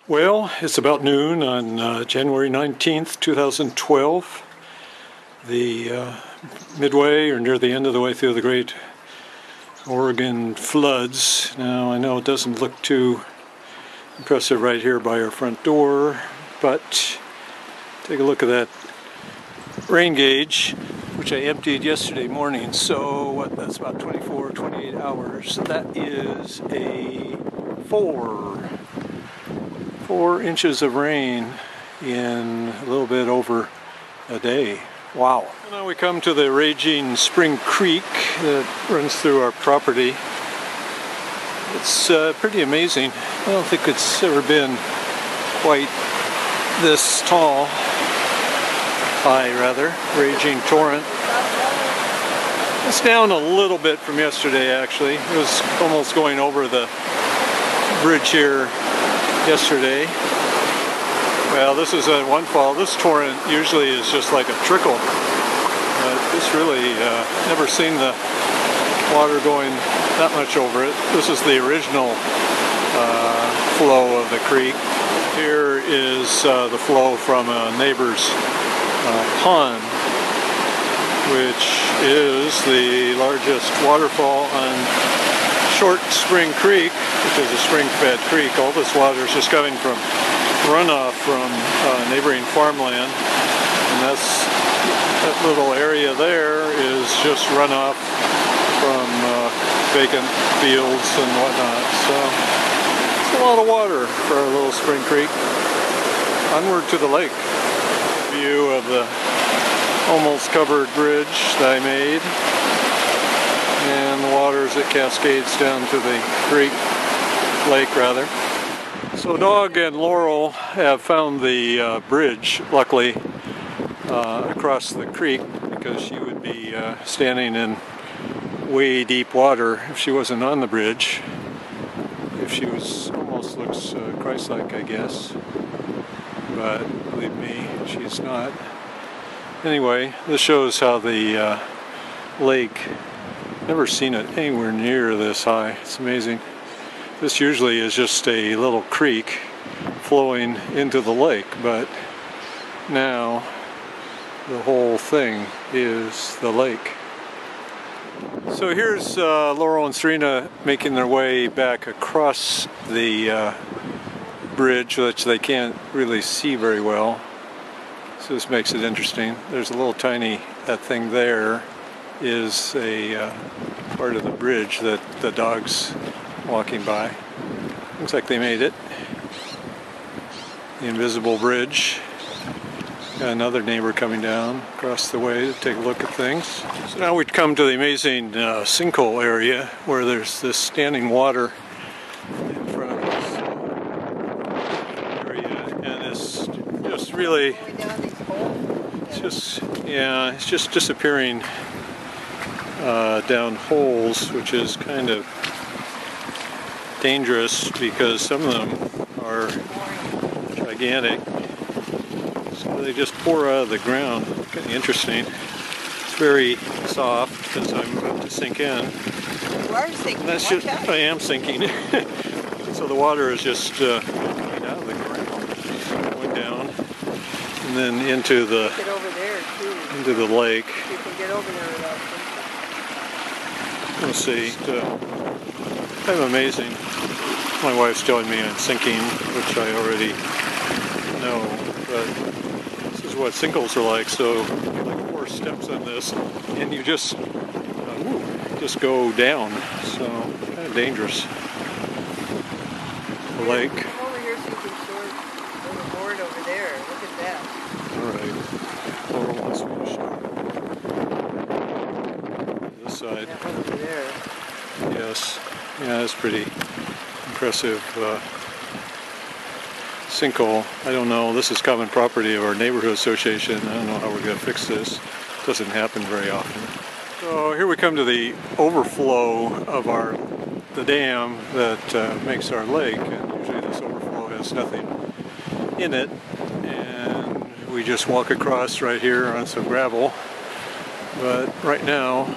Well, it's about noon on January 19th, 2012. The midway or near the end of the way through the Great Oregon floods. Now, I know it doesn't look too impressive right here by our front door, but take a look at that rain gauge, which I emptied yesterday morning. So that's about 28 hours. That is a 4 inches of rain in a little bit over a day. Wow. Now we come to the raging Spring Creek that runs through our property. It's pretty amazing. I don't think it's ever been quite this tall. High, rather. Raging torrent. It's down a little bit from yesterday, actually. It was almost going over the bridge here yesterday. Well, this is a one fall. This torrent usually is just like a trickle. But this really, never seen the water going that much over it. This is the original flow of the creek. Here is the flow from a neighbor's pond, which is the largest waterfall on Short Spring Creek, which is a spring-fed creek. All this water is just coming from runoff from neighboring farmland, and that little area there is just runoff from vacant fields and whatnot. So it's a lot of water for our little Spring Creek. Onward to the lake. View of the almost covered bridge that I made, and the water as it cascades down to the lake rather. So Dog and Laurel have found the bridge, luckily, across the creek, because she would be standing in way deep water if she wasn't on the bridge. If she was, almost looks Christ-like, I guess. But believe me, she's not. Anyway, this shows how the lake, never seen it anywhere near this high. It's amazing. This usually is just a little creek flowing into the lake, but now the whole thing is the lake. So here's Laurel and Serena making their way back across the bridge, which they can't really see very well. So this makes it interesting. There's a little tiny, that thing there is a part of the bridge that the dog's walking by. Looks like they made it. The invisible bridge. Got another neighbor coming down across the way to take a look at things. So now we come to the amazing sinkhole area where there's this standing water in front of us area, and it's just really, it's just disappearing down holes, which is kind of dangerous because some of them are gigantic. So they just pour out of the ground. Kind of interesting. It's very soft because I'm about to sink in. You are sinking. That's just, I am sinking. So the water is just coming out of the ground, going down, and then into the get over there too. Into the lake. You can get over there without sinking. Let's see. Kind of amazing. My wife's telling me I'm sinking, which I already know, but this is what sinkholes are like. So you get like 4 steps on this, and you just go down. So kind of dangerous. The lake. Come over here so you can show the board over there. Look at that. All right. Laurel wants me to show this side. That one over there. Yes. Yeah, that's pretty impressive sinkhole. I don't know, this is common property of our neighborhood association. I don't know how we're going to fix this. It doesn't happen very often. So here we come to the overflow of the dam that makes our lake, and usually this overflow has nothing in it, and we just walk across right here on some gravel. But right now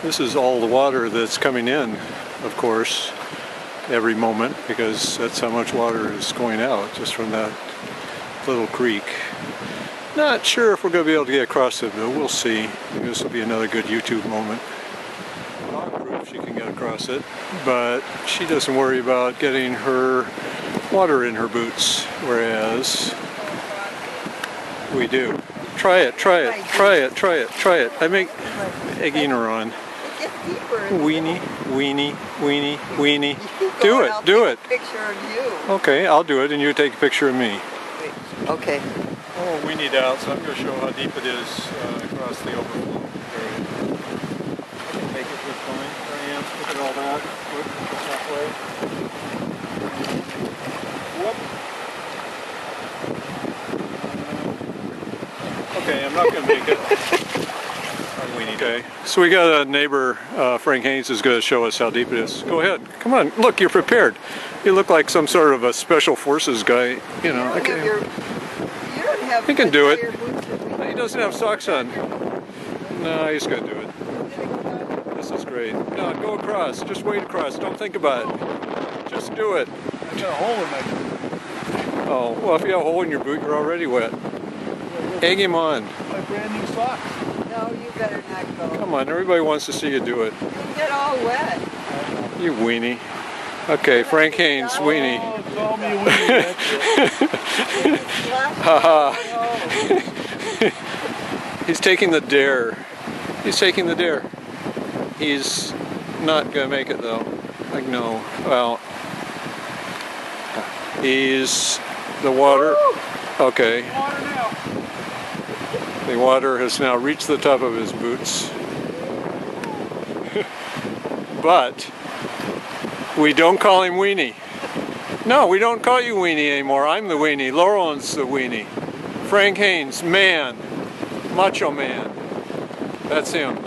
this is all the water that's coming in, of course, every moment because that's how much water is going out just from that little creek. Not sure if we're going to be able to get across it, but we'll see. Maybe this will be another good YouTube moment. Dog-proof, she can get across it, but she doesn't worry about getting her water in her boots, whereas we do. Try it, try it, try it, try it, try it. I make egging her on. Weenie, weenie, weenie, weenie. Do it, do it. Picture of you. Okay, I'll do it and you take a picture of me. Okay. Oh, weenied out, so I'm going to show how deep it is across the overflow area. I can make it with mine. There I am. Look at all that. Whoop, halfway. Whoop. Okay, I'm not going to make it. Okay, so we got a neighbor, Frank Haynes, is going to show us how deep it is. Go ahead. Come on, look, you're prepared. You look like some sort of a special forces guy. You know, he can do it. He doesn't have socks on. No, he's going to do it. This is great. No, go across. Just wade across. Don't think about it. Just do it. I got a hole in my boot. Oh, well, if you have a hole in your boot, you're already wet. Egg him on. My brand new socks. No, you better not go. Come on, everybody wants to see you do it. You get all wet. You weenie. Okay, Frank Haynes, weenie. Oh, call me weenie. Haha. He's taking the dare. He's taking the dare. He's not going to make it though. Like, no. Well, he's the water. Okay. Water now. The water has now reached the top of his boots. But we don't call him Weenie. No, we don't call you Weenie anymore. I'm the Weenie. Laurel's the Weenie. Frank Haynes, man. Macho man. That's him.